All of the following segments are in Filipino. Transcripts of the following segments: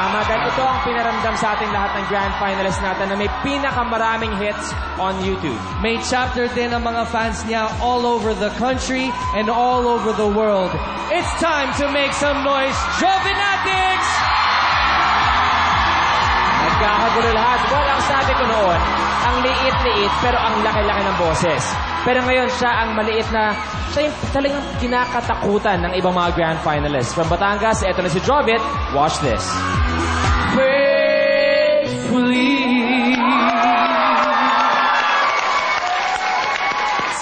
Tama, dahil ito ang pinaramdam sa ating lahat ng grand finalists natin na may pinakamaraming hits on YouTube. May chapter din ang mga fans niya all over the country and all over the world. It's time to make some noise, Jovinatics! Nagkakagulo lahat. Well, ang sabi ko noon, ang liit-liit pero ang laki-laki ng boses. Pero ngayon, siya ang maliit na, siya yung talagang kinakatakutan ng ibang mga grand finalists. From Batangas, eto na si Jovit. Watch this. Faithfully.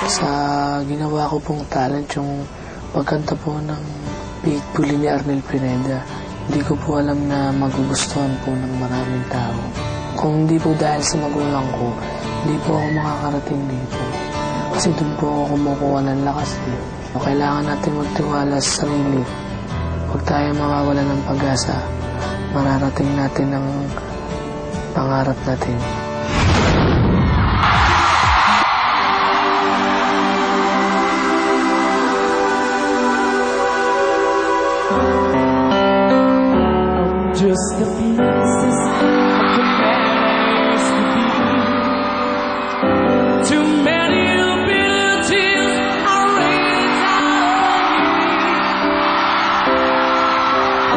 Sa ginawa ko pong talent, yung pagkanta po ng Faithfully ni Arnel Pineda, hindi ko po alam na magugustuhan po ng maraming tao. Kung hindi po dahil sa magulang ko, hindi po ako makakarating dito. Kasi doon po ako kumukuha ng lakas. Kailangan natin magtiwala sa sarili. Huwag tayo mawawala ng pag-asa. Mararating natin ang pangarap natin. Just the pieces of the past to be. Too many bitter tears are raining down on me.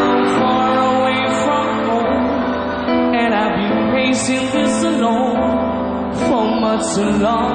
I'm far away from home, and I've been facing this alone for much too long.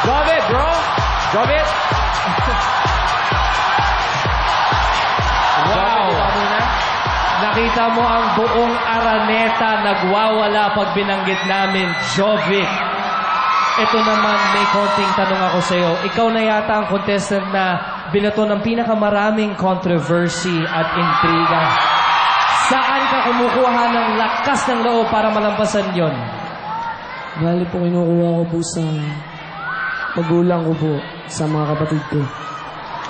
Jovit, bro! Jovit! Wow! Nakita mo ang buong Araneta nagwawala pag binanggit namin, Jovit. Ito naman, may konting tanong ako sa'yo. Ikaw na yata ang contestant na binato ng pinakamaraming controversy at intriga. Saan ka kumukuha ng lakas ng loob para malampasan yon? Bali po, kinukuha ko po sa magulang ko po, sa mga kapatid ko.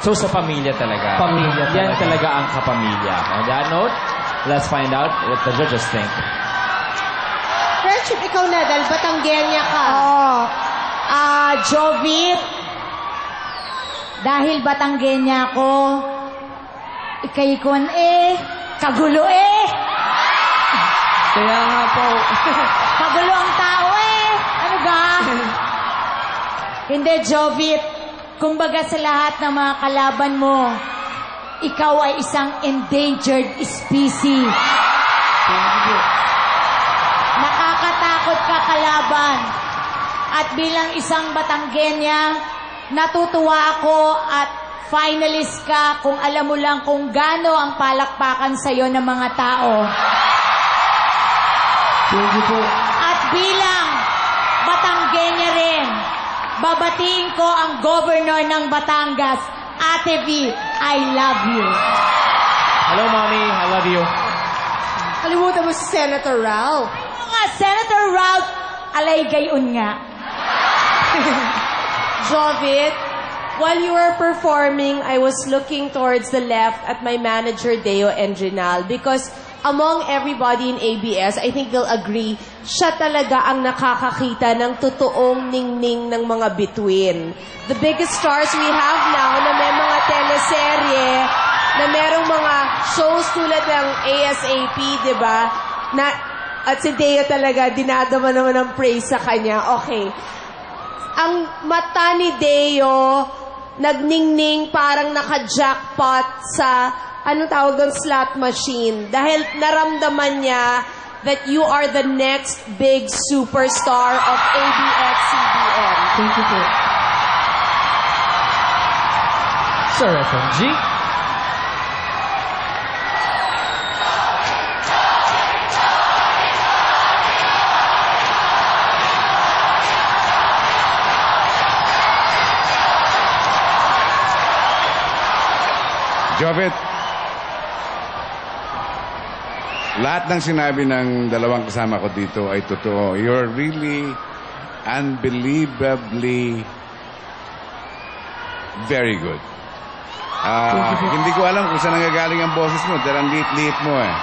So, sa pamilya talaga. Pamilya Yan talaga. talaga ang kapamilya. On that note, let's find out what the judges think. Friendship, ikaw na, dahil Batanggenya ka. Jovit, dahil Batanggenya ako, ikaykon kagulo Kaya nga po. Kagulo ang tao Ano ba? Hindi, Jovit. Kumbaga sa lahat ng mga kalaban mo, ikaw ay isang endangered species. Nakakatakot ka kalaban. At bilang isang Batanggenya, natutuwa ako at finalist ka kung alam mo lang kung gaano ang palakpakan sa'yo ng mga tao. Thank you po. At bilang Batanggenya rin. Babatiin ko ang governor ng Batangas, Ate V, I love you. Hello, Mommy. I love you. Kalimutan mo si Senator Ralph. Mga Senator Ralph, alay gayon nga. Jovit, while you were performing, I was looking towards the left at my manager, Deo Enginal, because among everybody in ABS, I think they'll agree, siya talaga ang nakakakita ng totoong ningning ng mga bituin. The biggest stars we have now na may mga teleserye, na merong mga shows tulad ng ASAP, di ba? At si Deo talaga, dinadama naman ng praise sa kanya. Okay. Ang mata ni Deo, nagningning parang naka-jackpot sa, anong tawag doon, slot machine. Dahil naramdaman niya that you are the next big superstar of ABS-CBN. Thank you po. Sir FMG. Jovit, lahat ng sinabi ng dalawang kasama ko dito ay totoo. You're really unbelievably very good. Hindi ko alam kung saan nanggagaling ang boses mo dahil ang liit-liit mo eh.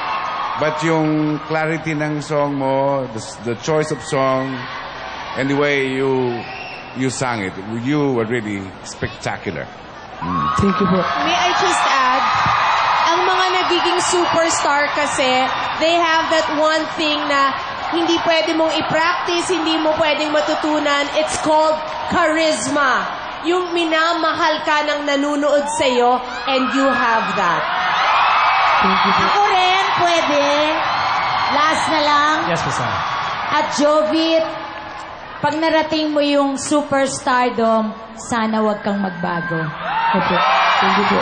But yung clarity ng song mo, the choice of song, and the way you sang it, you were really spectacular. Thank you po. May I just add, ang mga nagiging superstar kasi, they have that one thing na hindi pwede mong i-practice, hindi mo pwedeng matutunan. It's called charisma. Yung minamahal ka ng nanunood sa'yo, and you have that. Thank you po. Ako rin, pwede. Last na lang. Yes, Miss Anna. At Jovit, pag narating mo yung superstardom, sana wag kang magbago. Opo. Thank you po.